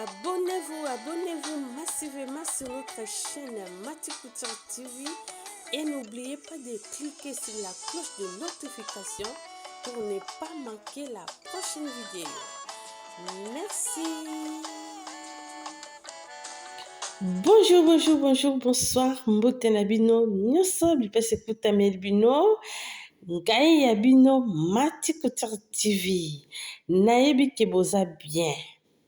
Abonnez-vous massivement sur notre chaîne Mati Couture TV et n'oubliez pas de cliquer sur la cloche de notification pour ne pas manquer la prochaine vidéo. Merci. Bonjour, bonsoir. Mbote na bino nyonso bipese kuta melbino. Ngai ya bino Mati Couture TV. Nayebi ke boza bien.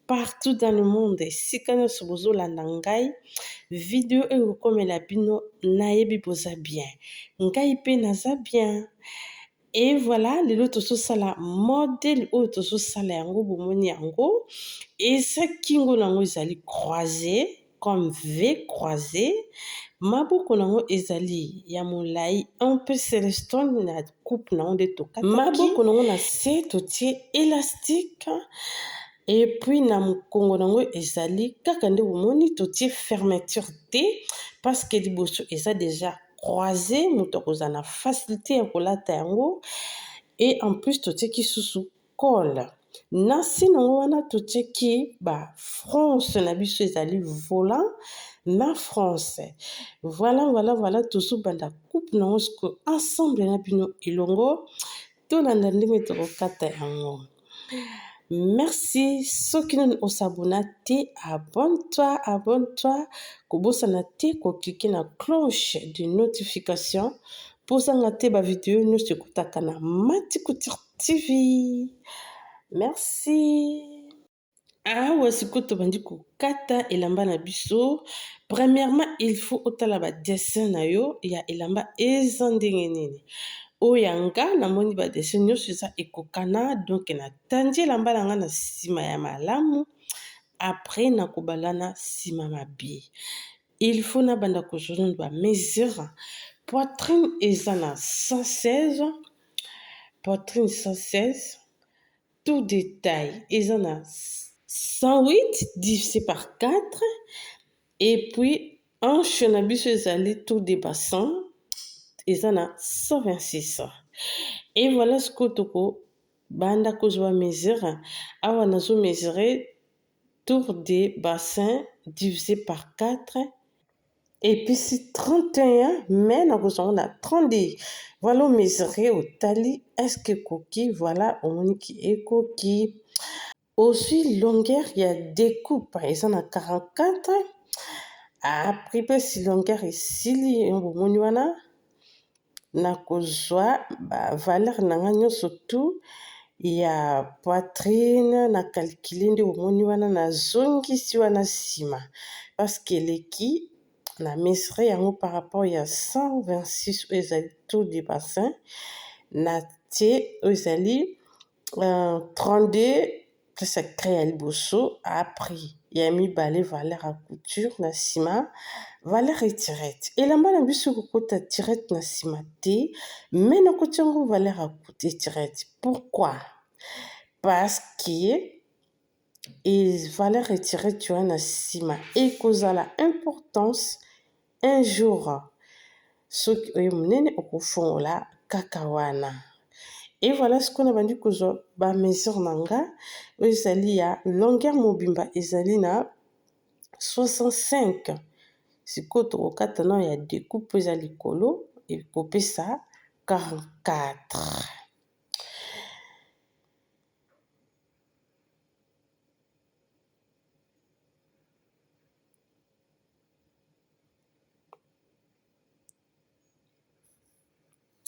Partout dans le monde, si kana sobozo landangai, vidéo e comme la bino nayebi boza bien. Ngai pe naza bien. Et voilà, le loto so sala modèle auto so sala yango bomoni yango. Et ça kingo nango ezali croisé comme V croisé. Maboko nango ezali ya molai un peu célestone na coupe nango de tokataki. Maboko nango na se totie élastique. Et puis na mukongo nango ezali kaka nde bomoni totie fermeture te parce que liboso eza déjà croisé moto akozana facilité ya kolata yango. Et en plus totie ki susu colle. Nasi nango wana totie ki ba France na biso ezali volant na France. Voilà tozo banda coupe nango sko ensemble na bino elongo to na ndenge tokokata yango. Merci. Ceux qui n'ont pas abonné, abonne-toi. Kobosana te ko cliquer na cloche de notification pour s'engager ba vidéo nous écoutaka na Mati Couture TV. Merci. Wasikoto bandi ko kata elamba na biso. Premièrement, il faut otala ba dessin na yo ya elamba ezandenge nini. Oyanga na moni ba dessin nyonso eza ekokana donc na tandi elamba nanga na sima ya malamu après na kobalana sima mabi. Il faut na banda kozona ba mesure poitrine eza na 116 poitrine 116 tout détail eza na 108 divisé par 4 et puis hanche na biso ezali tout des bassins eza na 126. Et voilà ce que toko banda kozwa mesure awa nazo mesurer tour des bassins divisé par 4 et puis c'est 31 mais nakozwa na 32. Voilà mesurer au tali est-ce que koki voilà on qui ekoki. Aussi longueur il y a découpe eza na 44 après pe si longueur esili ngomoni wana nakozwa ba valeur nanga nyonso tout ya poitrine na calculer nde omoni wana nazongisi wana sima parce que leki na mesure yango par rapport ya 126 ezali tout des bassins na tie ezali 32 plus à créer à liboso après ya mibale valeur à couture na sima valeur et tirette et la mbala biso kokota tirette na sima te mais na kotiango valeur à couture tirette. Pourquoi? Parce que et valeur et tirette tu as na sima et cause à la importance un jour ce qui est monene au fond la kakawana. Et voilà ce qu'on a vendu kozo ba mesure nanga ezali ya longueur mobimba ezali na 65. Sikoto okata na ya découpe ezali kolo et couper ça 44.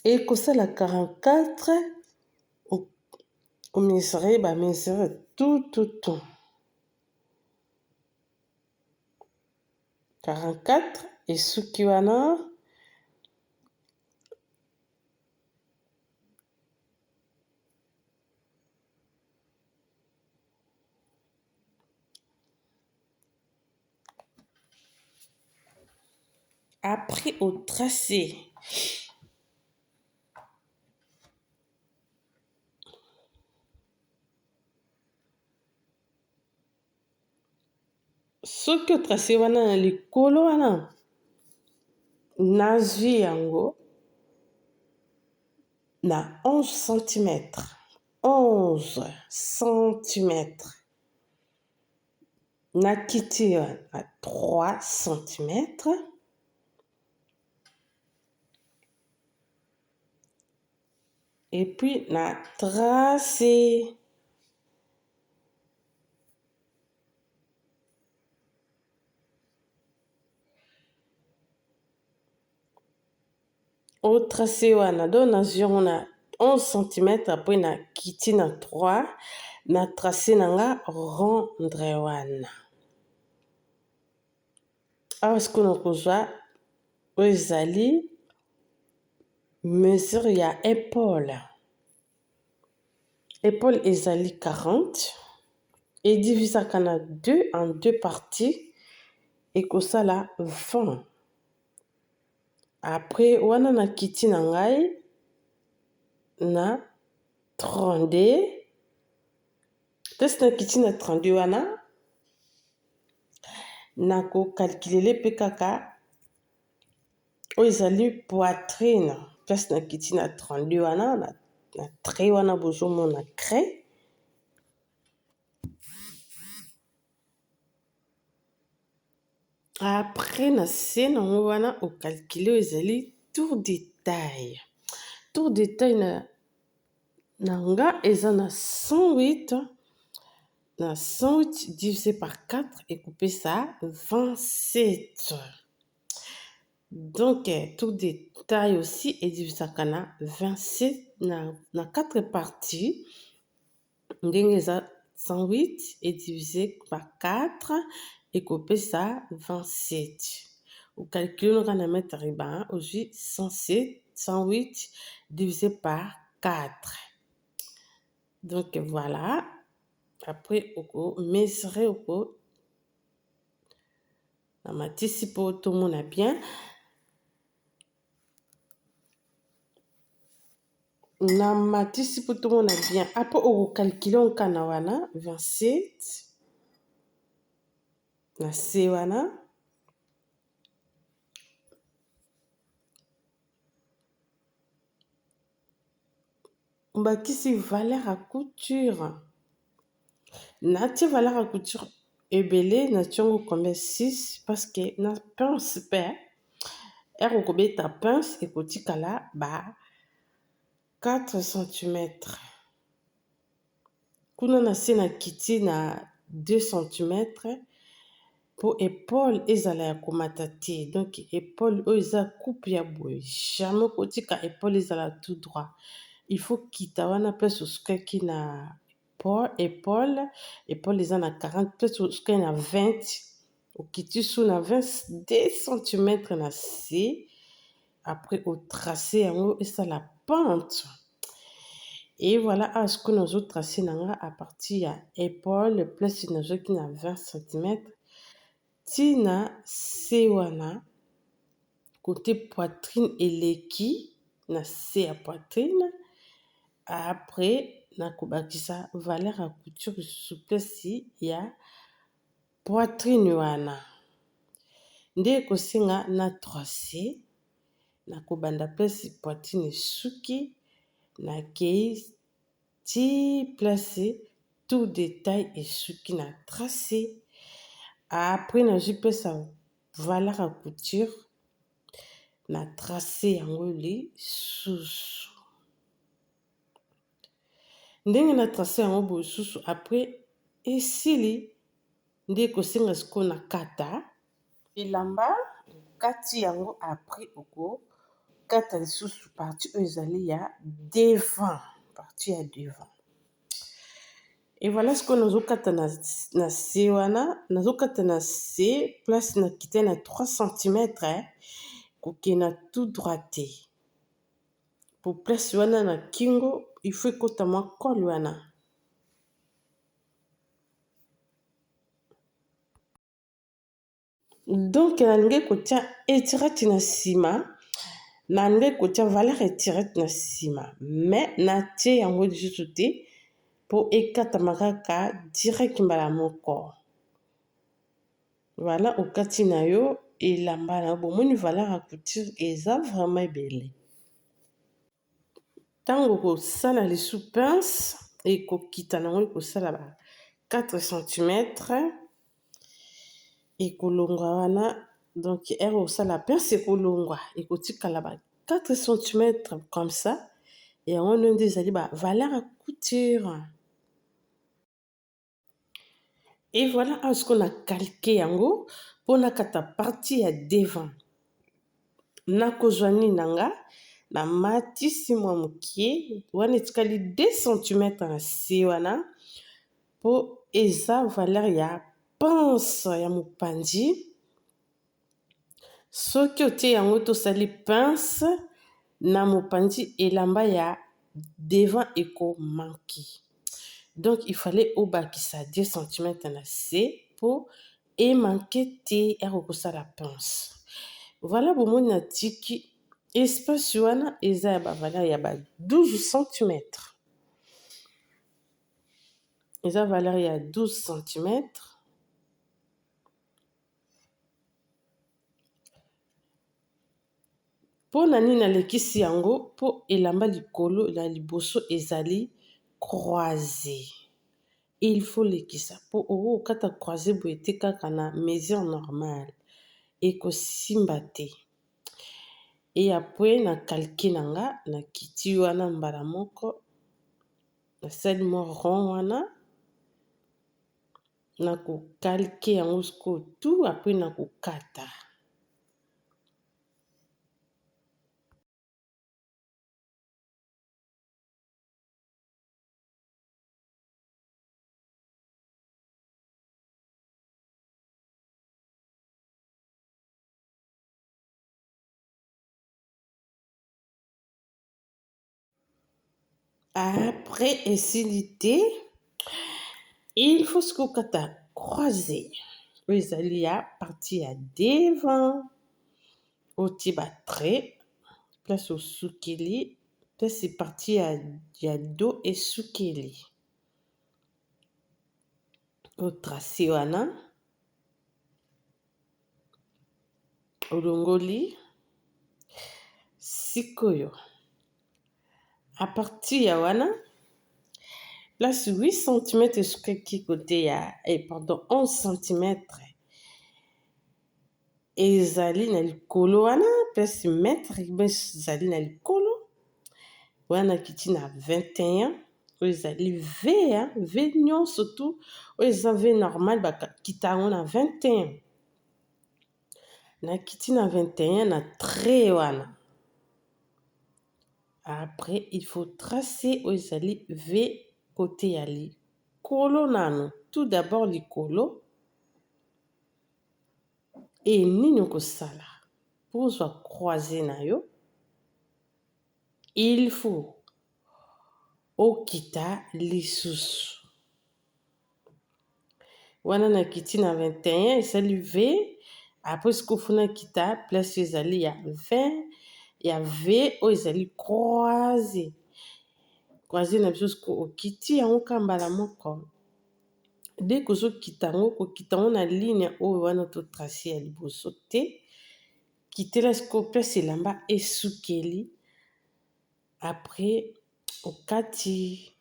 Et que ça la 44 on mesurer ba mesure tout 44 et suki wana après au tracé ce que tracé wana na likolo wana nazwi yango na 11 cm 11 cm na kiti à 3 cm. Et puis na tracé. Au tracé wana donc nazwi yango na 11 cm après na kiti na 3 na tracé nanga rondre wana. Awa sikoyo nakozwa oyo ezali mesure ya épaule. Épaule ezali 40 et divisaka na 2 en 2 parties ekosala 20. Après wana na kiti na ngai na 32 test na kiti na 32 wana nakokalkulele mpe kaka oyo ezali poitrine place na kiti na 32 wana na trait wana bozomona craie. Après na se nango wana okalkule oyo ezali tour de taille. Tour de taille na nga eza na 108 divisé par 4 ekopesa 27. Donc tour de taille aussi edivisaka na 27 na 4 parties. Ndenge eza 108 et divisé par 4 ekopesa 27. Au calcul on a mettre riba aujourd'hui 108 divisé par 4. Donc voilà. Après oko mesurer oko na matisi po tout le monde a bien. Na matisi po tout le monde a bien. Après oko calculer on kana wana 27 na se wana mbakisi valeur à couture. Natie valeur à couture ebele na tiongo combien 6 parce que na pince pe ero kobeta pince ekotikala ba 4 cm. Kuna na se na kiti na 2 cm pour épaule ezala ya komata te. Donc épaule oyo eza coupe ya boye. Jamais kotika épaule ezala tout droit. Il faut kita wana place oskaki na épaule eza na 40 place oskaki na 20 okiti sous na 22 cm na se. Après au tracé yango esala pente. Et voilà ce que nous avons tracé à partir de l'épaule, place nous avons 20 cm. Tina sewana côté poitrine et l'équi na se à poitrine. Après nakobakisa valeur à couture sous place ya poitrine wana. Nde kosinga na tracé nakobanda place poitrine suki na kei ti place tout détail et suki na tracé. Après na jipesa valeur à couture na tracé yango li susu. Ndenge na tracé yango bo susu après esili nde kosinga siko na kata elamba kati yango après oko kata lisusu partie oyo ezali ya devant. Partie à devant. Et voilà ce que nous avons na se wana. Nous avons na se place na kite na 3 cm. Koke na tout droité. Pour place wana na kingo, il faut kota mwa col wana. Donc na linge kotia etirette na sima. Na linge kotia valeur etirette na sima. Mais na tie yango lisusu te. Pour ekata makaka direct mbala moko. Voilà au kati na yo elamba na bomoni valeur à couture eza vraiment belle. Tango ko sala lisu pince et ko kita nango ko sala ba 4 cm ekolongwa wana donc ere osala pince ekolongwa ekotikala ba 4 cm comme ça yango nde ezali ba valeur ya couture. Et voilà ce qu'on a calqué yango mpona kata partie ya devant nakozwa nini nanga na matisi mwa mokie wana etikali 2 cm na se wana po eza valeur ya pince ya mopanzi. Soki otie yango tosali pince na mopanzi elamba ya devant ekomanki. Donc il fallait obakisa 2 cm na se po emanke te ekokosala pince. Voilà bomoni natiki espace wana eza ya bavaleur ya ba 12 cm. Eza valeur ya 12 cm. Pona nini nalekisi yango po elamba likolo na liboso ezali croisé. Il faut lekisa po okata croisé boye te kaka na mesure normale ekosimba te. Et après na calqué nanga na kiti wana mbala moko nasali mwa rond wana na ko calqué yango sikoyo tout après na kokata. Après esilité, il faut ce que tu as croisé. Les alliés à partir à devant, au tiba trait, place au soukeli, place c'est parti à dos et soukeli. Au tracé wana, au longoli, sikoyo. À partir ya wana, place 8 cm soukeki côté ya, pardon, 11 cm. Ezali na likolo wana place mètre ezali na likolo wana kiti na 21 oyo ezali v v nyonso tu oyo eza v normal bakita yango na 21 na kiti na 21 na trait wana. Après il faut tracer oyo ezali v côté ya likolo nano tout d'abord likolo. Et nini okosala pour soit croisé na yo, il faut okita lisusu wana na kiti na 21 esali v après sikofuna kita place ezali ya 20 ya v oyo ezali croisé na biso siko okiti yango kambala moko dès kozokita yango kokita yango na ligne oyo wana to trace ya liboso te kitela siko place elamba esukeli après okati.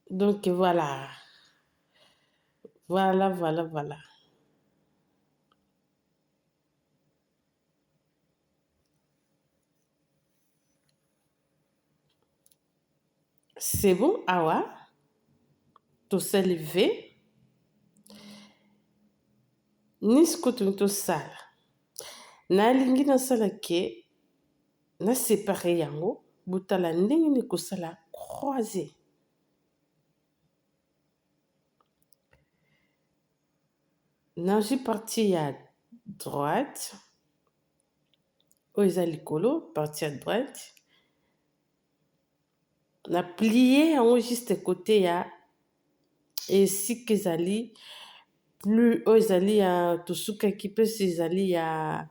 Donc voilà. Voilà. C'est bon, awa. To s'élever. Nisko to sala. Na lingi na sala ke na séparer yango. Butala ndenge ni ko sala croisé. Naji partie à droite. Oza likolo, partie à droite. Na plié yango juste côté ya et si kezali plus ezali ya tosuka ki place ezali ya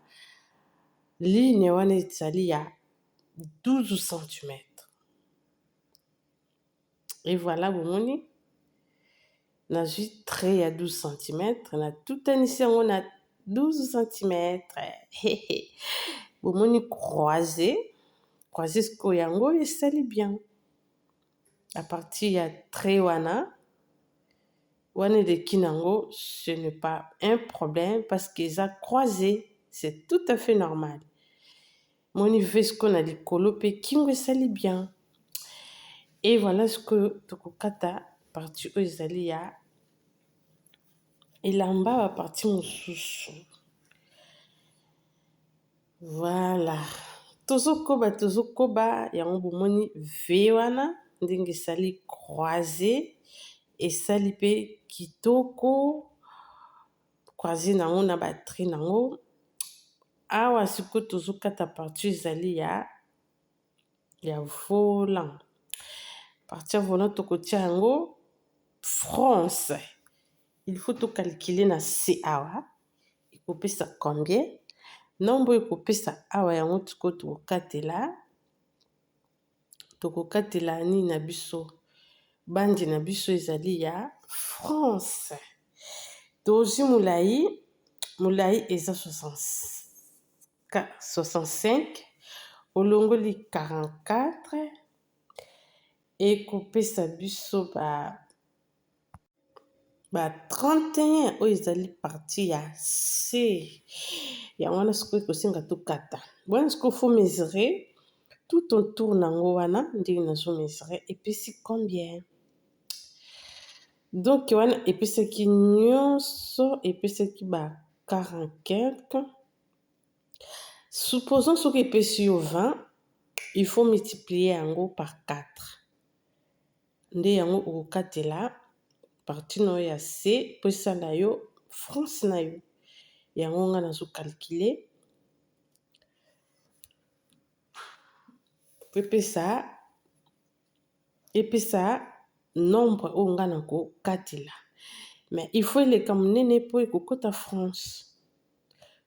ligne wana ezali ya 12 cm. Et voilà bomoni nazwi trait à 12 cm na tout anisi yango na 12 cm. Bomoni croisé sikoyo yango esali bien. à partir ya trait wana eleki nango, ce n'est pas un problème parce qu'ils a croisé, c'est tout à fait normal. Moni vesco na likolo pe kingo esali bien. Et voilà ce que tokokata partie oyo ezali ya elamba ba partie mosusu. Voilà. Tozokoba yango bomoni V wana ndenge esali croisé esali pe kitoko croisé nango na batri nango. Awa siko tozokata partie ezali ya volant. Partie ya volant tokotia yango France. Il faut to calculer na C awa. Ekopesa combien? Nombre ekopesa awa yango tiko tokokatela ni na biso. Bandi na biso ezali ya France. Tozi mulai eza 65. Olongoli 44. Ekopesa biso ba 31 oyo ezali partie ya C. Ya wana sikoyo kosenga tokata. Wana sikoyo faut mesurer tout autour nango wana ndenge nazo mesurer epesi combien. Donc wana epesaki nyonso epesaki ba 44. Supposons soki epesi yo 20, il faut multiplier yango par 4. Nde yango okokatela partie no ya C po esala yo France na yo. Yango nga nazo calculer. Epesa nombre oyo nga nako katela. Mais il faut eleka monene po ekokota France.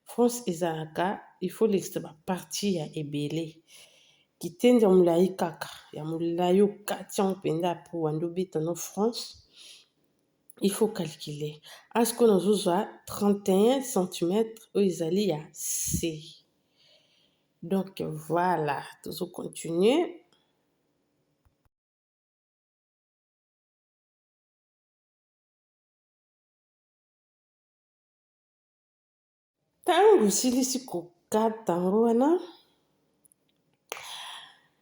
France ezalaka, il faut lekisa ba partie ya ebele. Kitende ya mulai kaka. Ya mulai okati yango mpenza po wando beta no France. Il faut calculer. Asko nazozwa 31 cm oyo ezali ya C. Donc voilà, tozo continuer. Tango silisi kokata yango wana,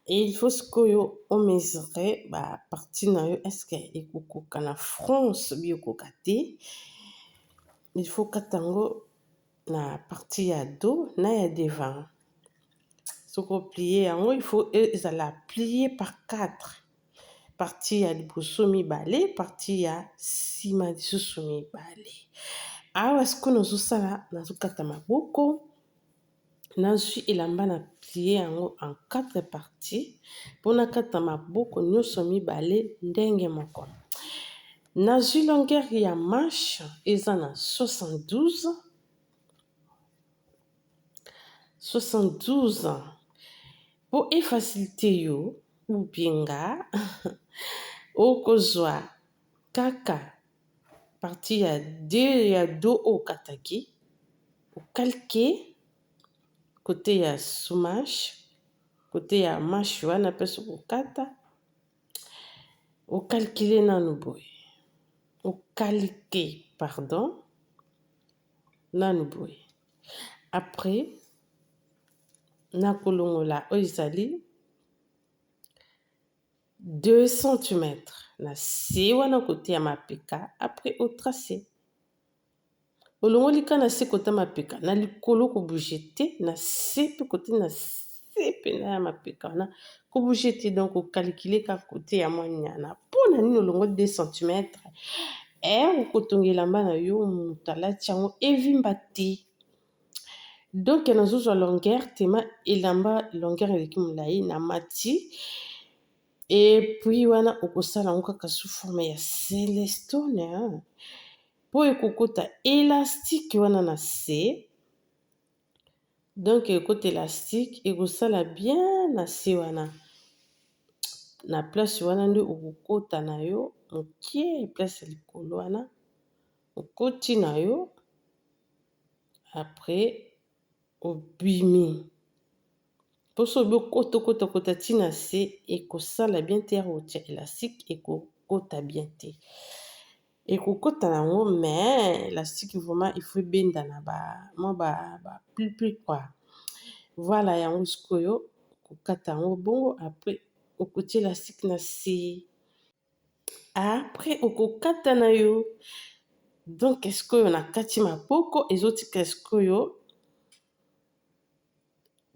il faut sikoyo o mesurer ba partie na yo est-ce que ekokoka na France bi ekoka te. Il faut kata yango na partie ya dos na ya devant. Soko plier yango, il faut ezala plier par 4. Partie ya liboso mibale, partie ya sima lisusu mibale. Awa siko nazosala nazokata maboko. Nazwi elamba na plier yango en 4 parties. Pona kata maboko nyonso mibale ndenge moko. Nazwi longueur ya manche eza na 72. 72. Po efacilité yo ou bien nga okozwa kaka partie ya 2 ya dos okataki okalke côté ya sous-manche, côté ya manche wana pe sokokata okalkile nanu boye. Okalke, pardon, nanu boye. Après nakolongola oyo ezali 2 cm na C wana côté ya mapeka. Après au tracé. Olongoli ka na C côté mapeka na likolo ko bouger te na C pe côté na C pe na ya mapeka wana ko bouger te. Donc o calculer ka côté ya mwanyana. Pona nini olongoli 2 cm okotongela elamba na yo moto alati yango evimba te. Donc nazozwa longueur tema elamba longueur eleki molai na mati. Et puis wana okosala yango kaka sous forme ya célestone. Po ekokota élastique wana na C. Donc ekota élastique ekosala bien na C wana. Na place wana nde okokota na yo mokie place likolo wana. Okoti na yo. Après obimi. Pour ce kota tina se et que ça la bien terre au élastique et que kota bien te. Et que kota nango mais élastique vraiment il faut benda na ba plus quoi. Voilà yango sikoyo kokata yango bongo après okotie élastique na se. Après okokata na yo. Donc sikoyo nakati maboko ezotika sikoyo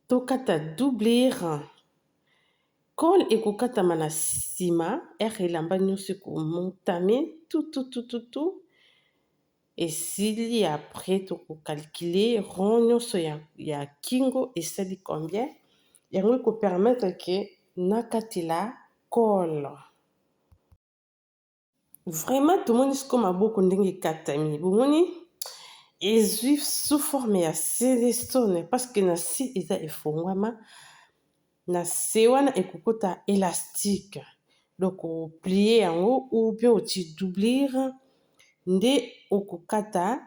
tokata doublure. Col ekokatama na nsima ere elamba nyonso ekomontame tout esili après tokocalcule rond nyonso ya kingo esali combien yango ekopermettre ke nakatela col. Vraiment tomoni siko maboko ndenge ekatami bomoni ezwi sous forme ya célestone parce que na si eza efongwama na se wana ekokota élastique. Donc plier yango ou bien oti doublure nde okokata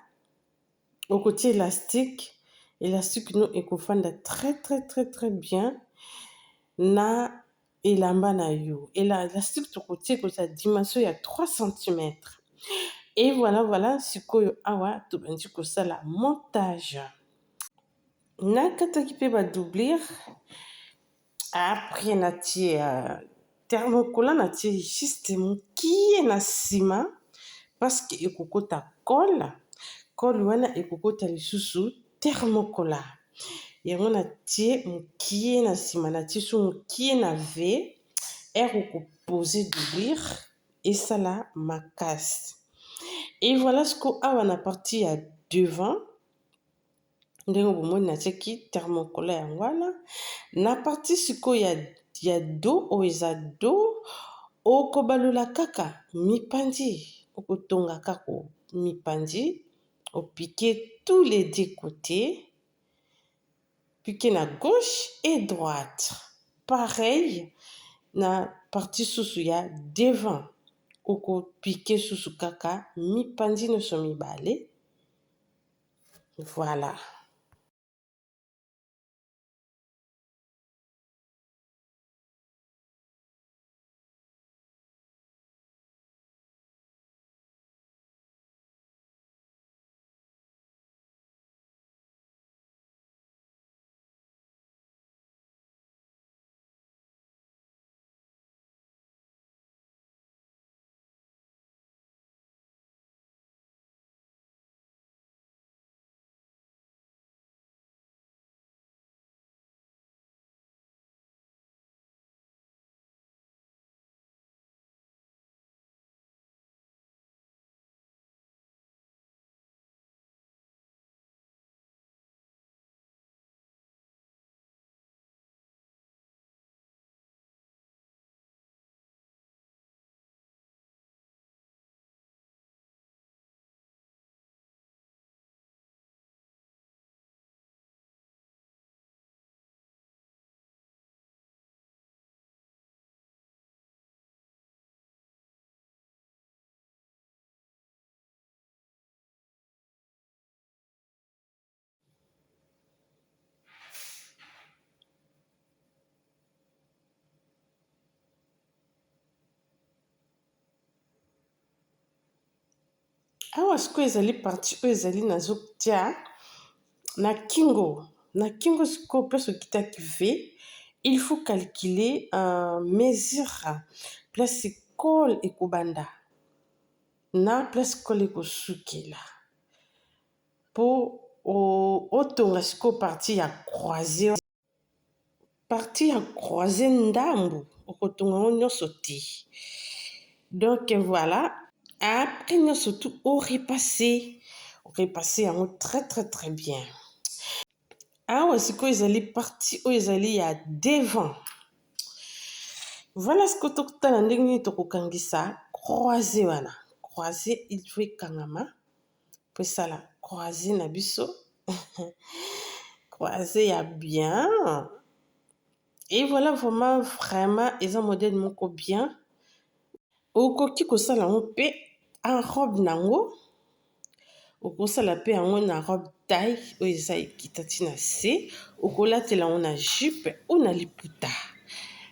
okotie élastique no ekofanda très bien na elamba na yo. Élastique tokotie koza dimension ya 3 cm. Et voilà sikoyo awa tobandi kosala montage. Nakataki pe ba doublure. Après natie thermocollant natie juste mokie na nsima parce que ekokota col wana ekokota lisusu thermocollant yango natie mokie na nsima natie so mokie na v ere okopose doublure esala makasi. Et voilà siko awa na partie ya devant ndenge bomoni natiaki thermocollant yango wana na partie sikoyo ya dos oyo eza dos okobalola kaka mipandi okotonga kaka mipandi opiquer tous les deux côtés piquer na gauche et droite pareil na partie susu ya devant okopiquer susu kaka mipandi nyonso mibale. Voilà. Awa sikoyo ezali partie oyo ezali nazotia na kingo sikoyo place okitaki v il faut calculer mesure place col ekobanda na place col ekosukela po otonga sikoyo partie ya croisé ndambu okotonga ngo nyonso te. Donc voilà. Après nous surtout repasser yango très bien. Awa sikoyo ezali partie oyo ezali ya devant. Voilà sikoyo tokotala ndenge nini tokokangisa croisé wana. Croisé il faut ekangama po esala croisé na biso. Croisé ya bien. Et voilà vraiment eza modèle moko bien. Okoki kosala ngo pe en robe nango okosala pe yango na robe taille oyo eza ekita ntina se, okolatela yango na jupe ou na liputa.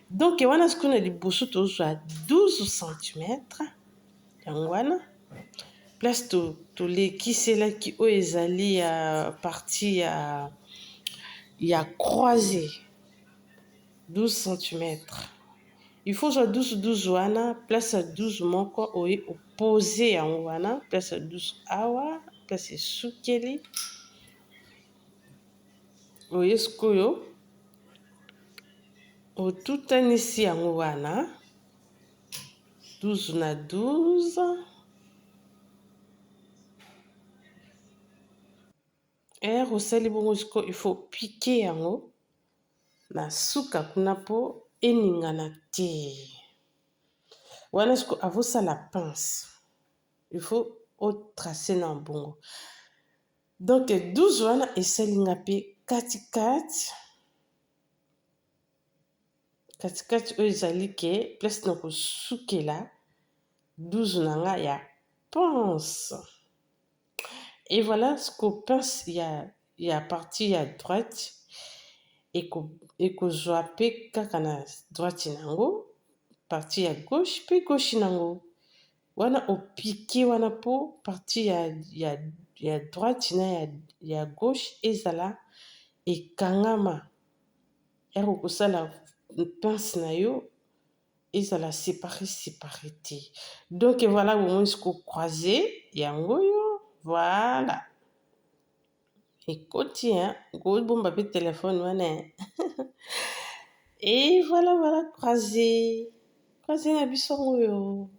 Donc wana sikoyo na liboso tozwa 12 cm yango wana place tolekiselaki oyo ezali ya partie ya croisé 12 cm. Il faut soit 12 wana place ya 12 moko oye opose yango wana place ya 12 awa place esukeli oye sikoyo otutanisi yango wana 12 na 12 osali bongo sikoyo il faut piquer yango na suka kuna po eningana te wana sikoyo avosala pince il faut otracer na bongo. Donc 12 wana esalinga pe katikati oyo ezali ke place na kosukela 12 na nga ya pince. Et voilà ce que pince ya partie ya droite ekozwa pe kaka na droite nango partie ya gauche pe gauche nango wana opike wana po partie ya droite na ya gauche ezala ekangama okosala pince na yo ezala séparé te. Donc voilà bomoi siko croisé yango yo voilà ekoti bomba pe téléphone wana et voilà croisé na biso oyo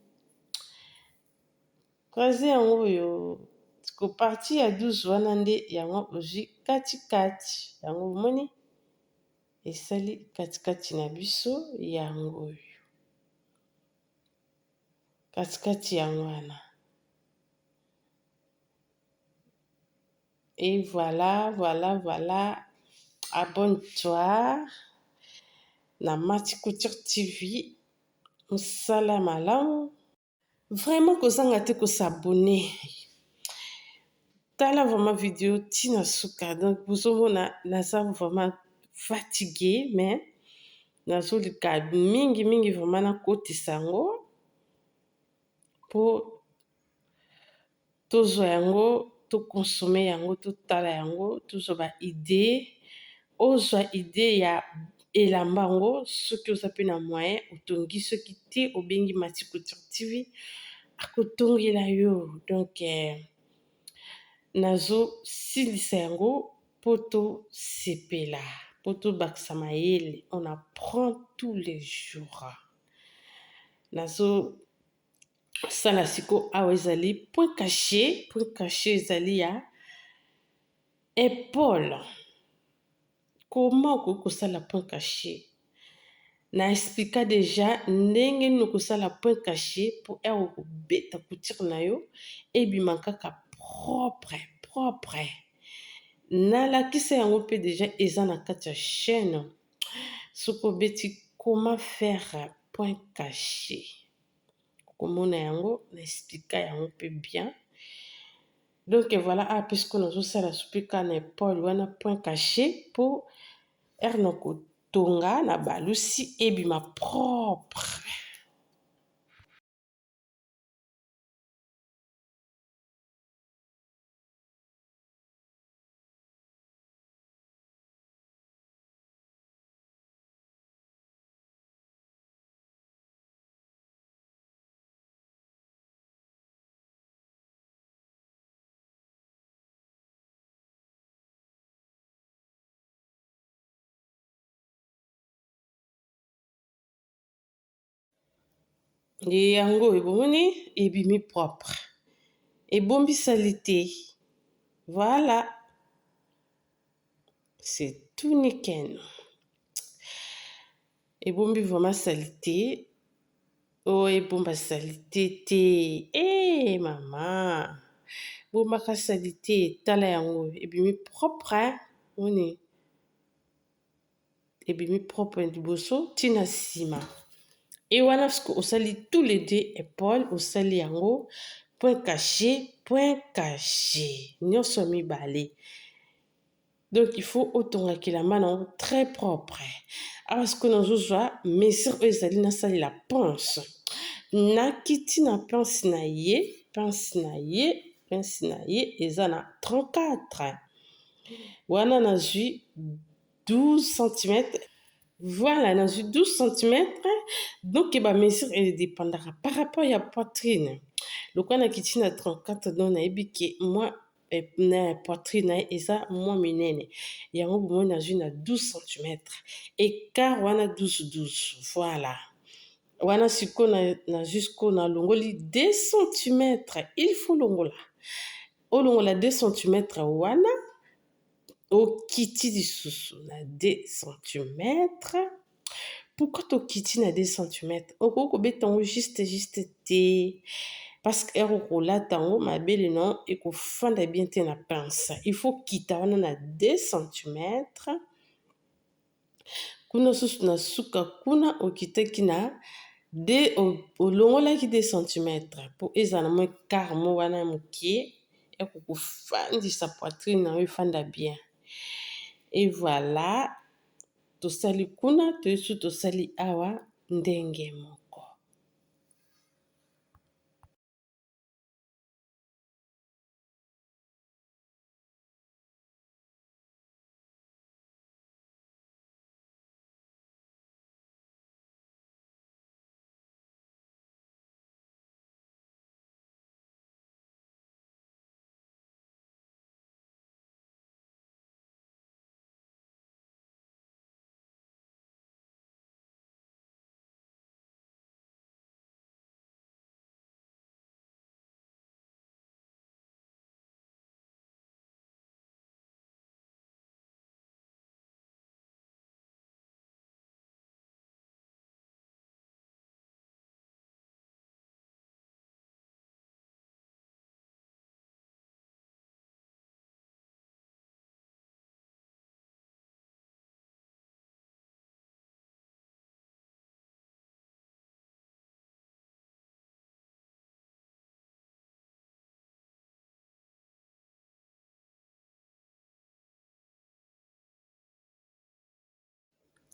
croisé yango oyo siko partie ya 12 wana nde yango ozwi katikati yango omoni esali katikati na biso yango oyo katikati yango wana. Et voilà abonne-toi na Mati Couture TV mosala malamu vraiment kozanga te kosabone tala vraiment vidéo ntina suka donc bozomona naza vraiment fatigué mais nazolika mingi vraiment nakotisa yango po tozwa yango tokonsome yango totala yango tozwa baide ozwa ide ya elamba yango soki oza pe na moyen otongi soki te obengi Mati Couture TV akotongela yo. Donc nazosilisa yango po tosepela po tobakisa mayele on apprend tous les jours. Sala siko awa ezali point caché ezali ya épaule. Comment okosala point caché? Na expliqué déjà ndenge nini okosala point caché pour okobeta couture na yo ebima kaka propre. Nalakisa yango pe déjà eza na kati ya chaîne soki obeti comment faire point caché. Komona yango na expliqué yango pe bien. Donc voilà puisque nous osala supika na épaule wana point caché pour noko tonga na balusi ebima propre. Et yango ebomoni ebimi propre. Ebombi salité. Voilà. C'est tout nickel. Ebombi vraiment salité. Oh ebomba salité te. Eh maman. Bombaka salité tala yango ebimi propre. Oni. Ebimi propre liboso tina sima. Et wana osali tous les deux épaules osali yango point caché. Nyonso mibale. Donc, il faut autant que la main très propre. Parce que nous avons mesure ezali na sali la pince. Na kiti na pince na ye, eza na 34. Wana na zui 12 cm. Voilà, na zui 12 cm. Donc, ba mesure elle dépendra par rapport à la poitrine. Donc, on a kiti na 34, donc na ebiki moi na poitrine eza moins minene. Yango bomo na zui na 12 cm. Écart wana 12. Voilà. Wana siko na jusqu'au na longoli 2 cm. Il faut longola. O longola 2 cm wana. O kiti lisusu na 2 cm. Pourquoi to kiti na 2 cm? Oko betango juste te. Parce que erokola tango mabele non et ko fanda bien te na pince. Il faut kita wana na 2 cm. Kuna susu na suka kuna okitaki na olongolaki 2 cm po ezala mo quart mo wana mokie ekokofandisa poitrine na yo efanda bien. Et voilà, tosali kuna toyesu tosali awa ndenge moko.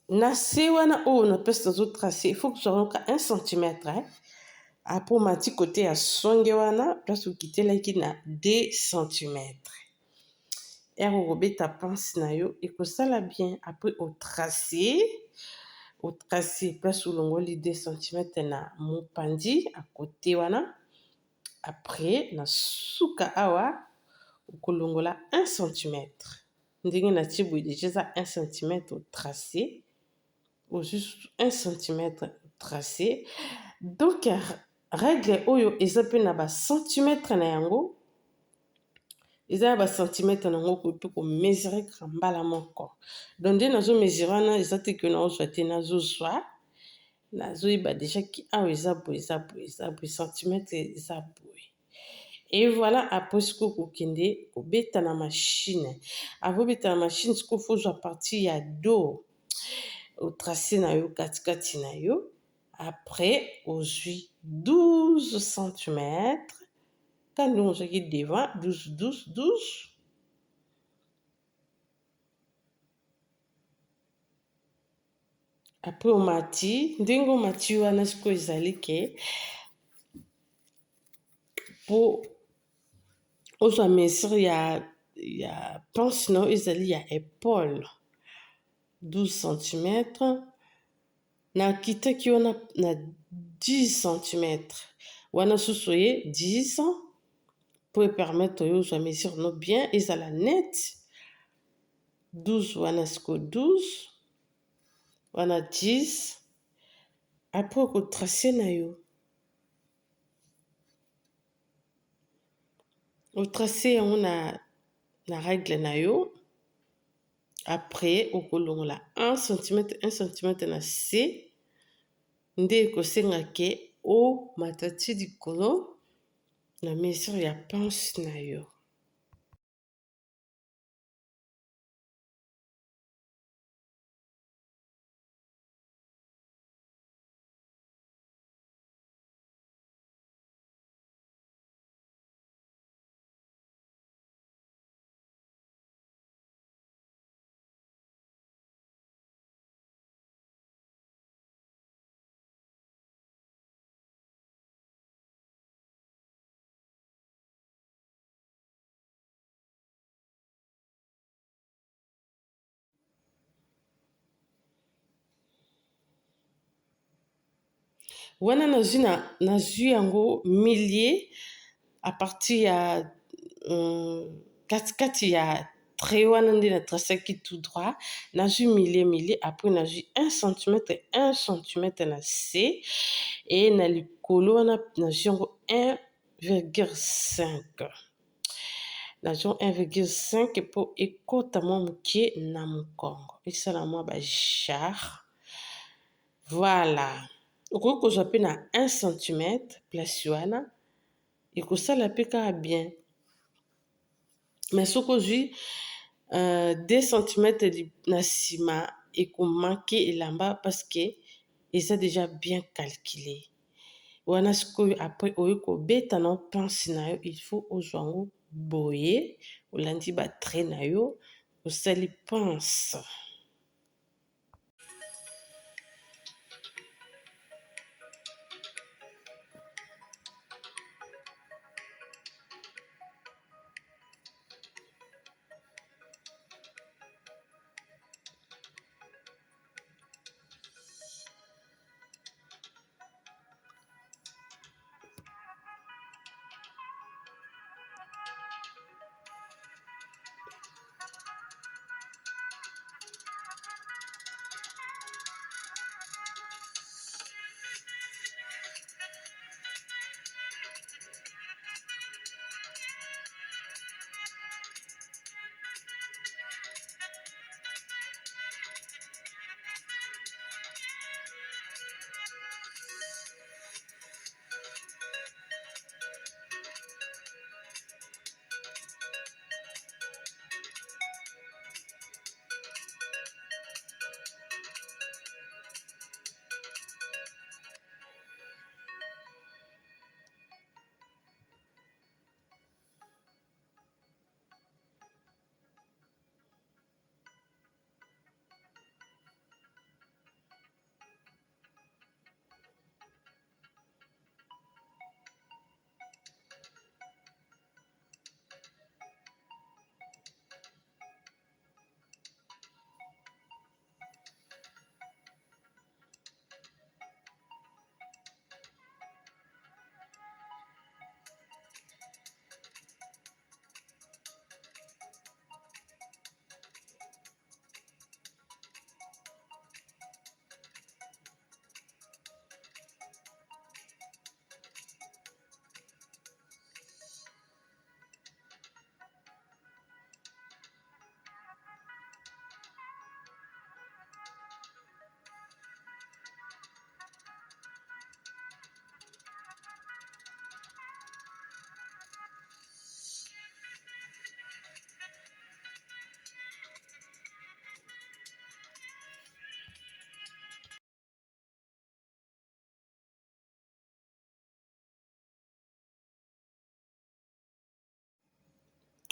Na se wana oyo na pese nazo tracer, il faut que tozalaka 1 cm. Après mati côté ya songe wana, place okitelaki na 2 cm. Erokobeta pince na yo ekosala bien. Après au tracer place olongoli 2 cm na mopandi à côté wana. Après na suka awa okolongola 1 cm. Ndenge na ti boye déjà eza 1 cm au tracé. Au juste 1 cm tracé. Donc, règle oyo eza pe na ba centimètre na yango. Eza na ba centimètre na yango ko ko mesurer kambala moko. Donc, nde nazo mesurer wana eza te ke na ozwa te nazo zwa. Nazo yeba déjà ki awa eza boye centimètre eza boye. Et voilà, après siko kokende kobeta na machine. Avant beta na machine siko faut zwa partie ya dos. Au tracé na yo katikati na yo. Après, ozwi 12 cm. Quand nous ozwaki devant 12. Après omati ndenge omati wana siko ezali ke po ozwa mesure ya pince na ezali ya épaule 12 cm. Na kitaki wana na 10 cm. Wana susu ye 10 pour permettre yo ozwa mesure no bien ezala net. 12 wana siko 12. Wana 10. Après oko tracer na yo. O tracer yango na règle na yo. Après okolongola 1 cm na se. Nde ekosenga ke o matati likolo na mesure ya pince na yo. wana nazwi yango millier à partir ya katikati ya trait wana nde na trasaki tout droit nazwi millier après nazwi 1 cm na se et na likolo wana nazwi yango 1,5 nazwi 1,5 mpo ekota mwa moke na mokongo esala mwa bajare. Voilà, okoki kozwa mpe na 1 cm place wana ekosala mpe kaka bien, mais soki ozwi 2 cm na nsima ekomake elamba parceke eza déjà bien calculé. Wana sikoyo après oyo kobeta na pince na yo il faut ozwa yango boye olandi batrait na yo osali pince.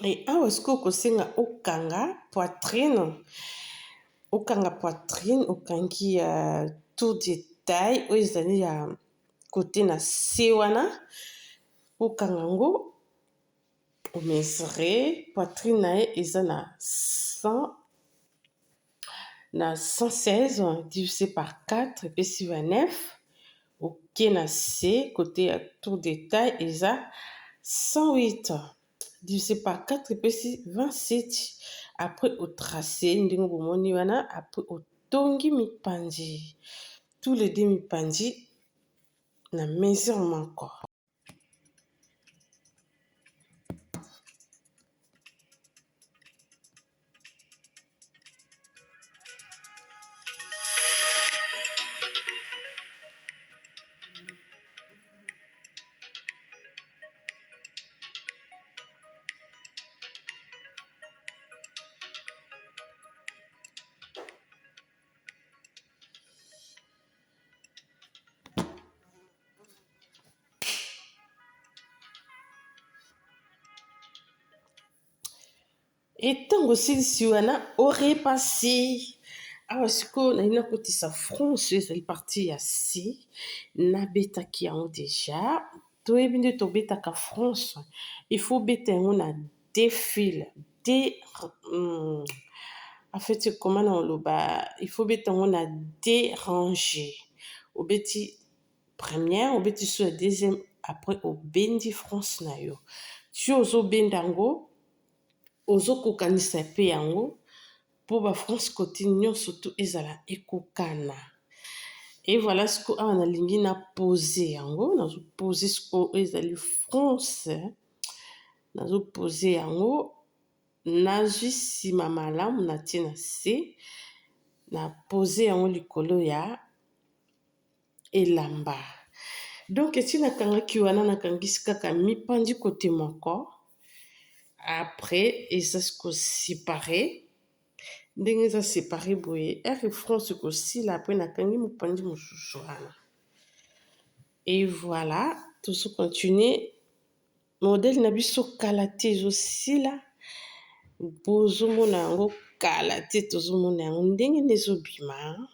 Et awa sikoyo kosenga okanga poitrine, okangi tour de taille oyo ezali ya côté na se wana okanga yango omesure poitrine na ye eza na 116 divisé par 4 epesi 29 oke na se côté ya tour de taille eza 108 divisé par 4 epesi 27 après otrace ndenge bomoni wana après otongi mipanzi tous les deux mipanzi na mesure moko. Etango osilisi wana orepasi awa sikoyo nalingi nakotisa fronce ezali parti ya se nabetaki yango deja toyebi nde tobetaka fronce il faut beta yango na deux fils en fait comment na oloba il faut beta yango na deux rangées obeti première obeti so ya deuxième après obendi France na yo ti ozobenda yango ozokokanisa mpe yango mpo bafrance côté nyonso to ezala ekokana. Et voilà ce que awa nalingi na pose yango nazopose sikoyo oyo ezali France nazopose yango nazwi nsima malamu natie na se na pose yango likolo ya elamba. Donc eti nakangaki wana nakangisi kaka mipandi kote moko après eza sikosepare ndenge eza separe boye ere France kosila après nakangi mopandi mosusu wana. Et voilà tozokontinue modele na biso kala te ezosila bozomona yango kala te tozomona yango ndenge nde ezobima.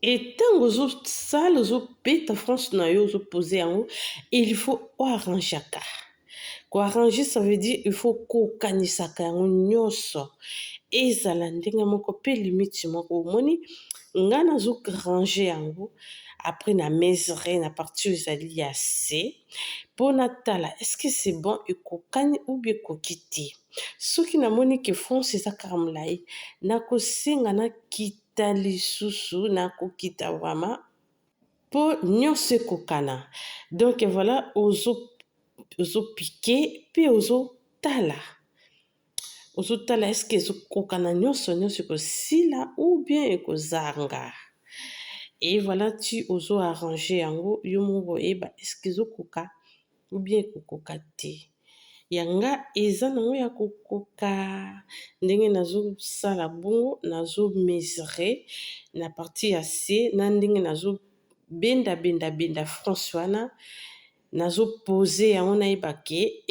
Et tant ozosala ozobeta France na yo ozopose yango il faut oarrangeaka koarrange ça veut dire il faut kokanisaka yango nyonso ezala ndenge moko mpe limite moko omoni nga nazorange yango après na mesure na partie ezali ya se mpo natala estce c'est bon ekokani ou bien ekoki te soki namoni ke France eza kaka molai nakosenga nakita lisusu nakokita vraiment mpo nyonso ekokana. Donc voilà ozopike mpe ozotala estce ezokokana nyonso ekosila ou bien ekozanga. Et voilà ti ozoarrange yango yo moko oyeba estce ezokoka ou bien ekokoka te yanga eza nango ya kokoka ndenge nazosala bongo nazomesure na partie ya se na ndenge nazobenda France wana nazopose yango nayeba ke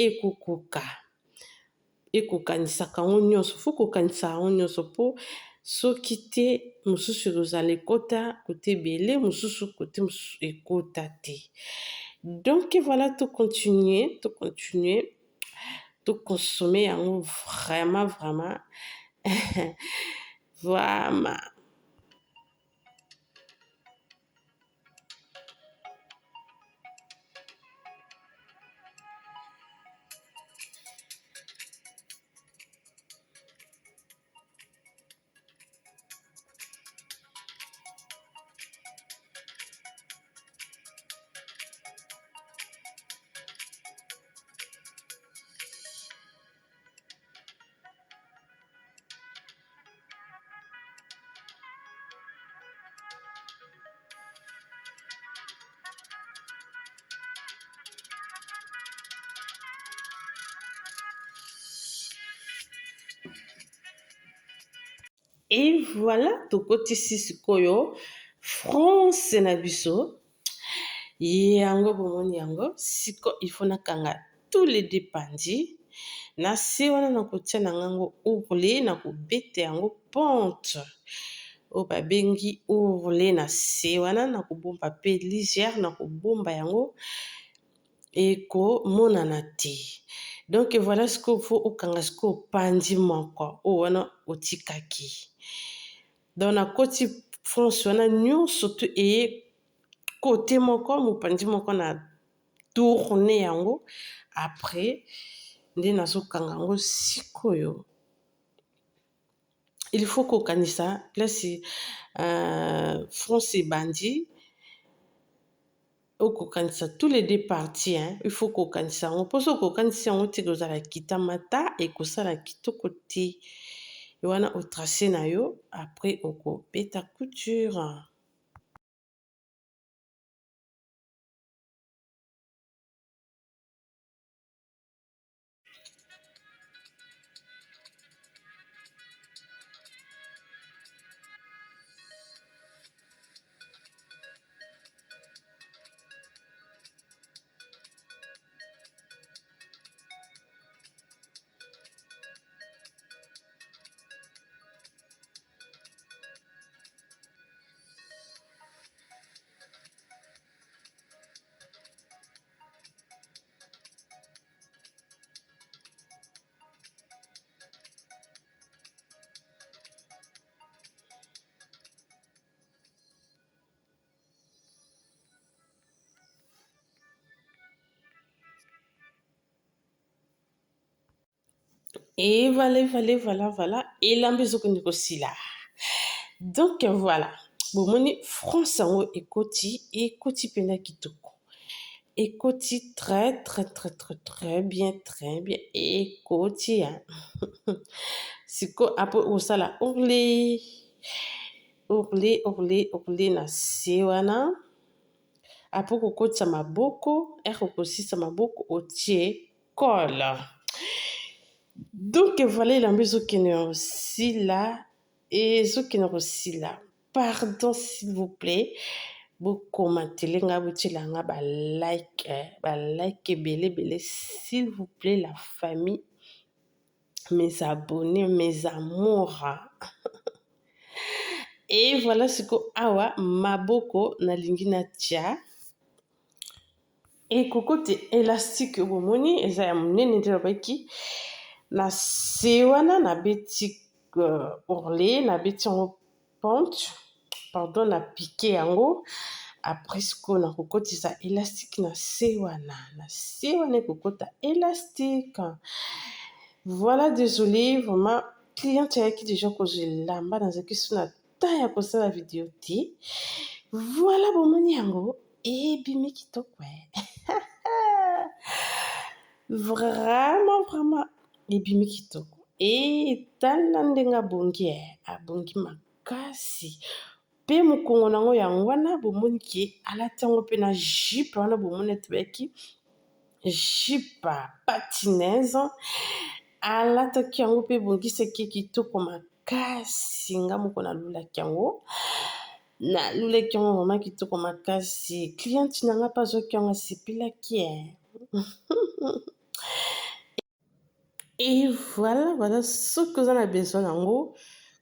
ekokanisaka yango nyonso fo kokanisa yango nyonso mpo soki te mosusu ekozala ekota kote ebele mosusu kote mosusu ekota te. Donc voilà tocontinue toconsommer yango vraiment vraiment. Et voilà tokotisi sikoyo France na biso yango bomoni yango siko il faut nakanga tous les dépendis na se wana nakotia na ngango ourle nakobeta yango ponte oyo babengi ourle na se wana nakobomba pe lisière nakobomba yango ekomonana te. Donc voilà ce qu'il faut okanga siko pandi moko oyo wana otikaki. Donc na koti France wana nyonso to eye côté moko mopandi moko na tourne yango après nde nazokanga yango sikoyo il faut kokanisa place France ebandi okokanisa tous les deux parties il faut kokanisa yango mpo so okokanisi yango te kozala kitamata ekosala kitoko te et wana otrace na yo après okobeta couture. Et voilà. Et l'ambiance aussi là. Donc voilà. Bomoni France yango ekoti pena kitoko. Ekoti très bien. Ekoti hein. Siko apo osala ourler na se wana. Apo kokotisa maboko, kokosisa maboko otie colle. Donc voilà il ezokende aussi là et ezokende aussi là. Pardon s'il vous plaît. Bokomatele nga botiela nga ba like ebele s'il vous plaît la famille, mes abonnés, mes amours. Et voilà siko awa maboko nalingi natia et kokote élastique bomoni eza ya monene nde nabaki na se wana nabeti ourlet nabeti yango ponte pardon na piqué yango après siko na kokotisa élastique na se wana ekokota élastique. Voilà désolé vraiment cliente ayaki déjà kozwa elamba nazalaki so na temps ya kosala video te. Voilà bomoni yango ebimi kitoko vraiment ebimi kitoko etala ndenge abongi makasi pe mokongo nango yango wana bomoni ke alati yango mpe na jupe wana bomoni ete bayaki jupe patinaise alataki yango mpe ebongisaki kitoko makasi nga moko nalulaki yango mama kitoko makasi cliente nanga mpe azwaki yango asepelaki et voilà soki oza na besoin nango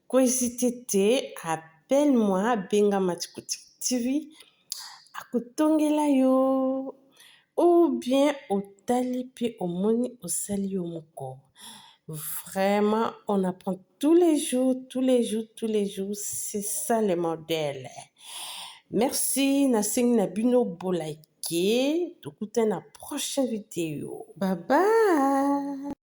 kohésite te appelle-moi benga Matikuti TV akotongela yo ou bien otali mpe omoni osali yo moko. Vraiment on apprend tous les jours c'est ça le modèle. Merci nasengi na bino bolike tokutana na prochaine vidéo. Bye bye.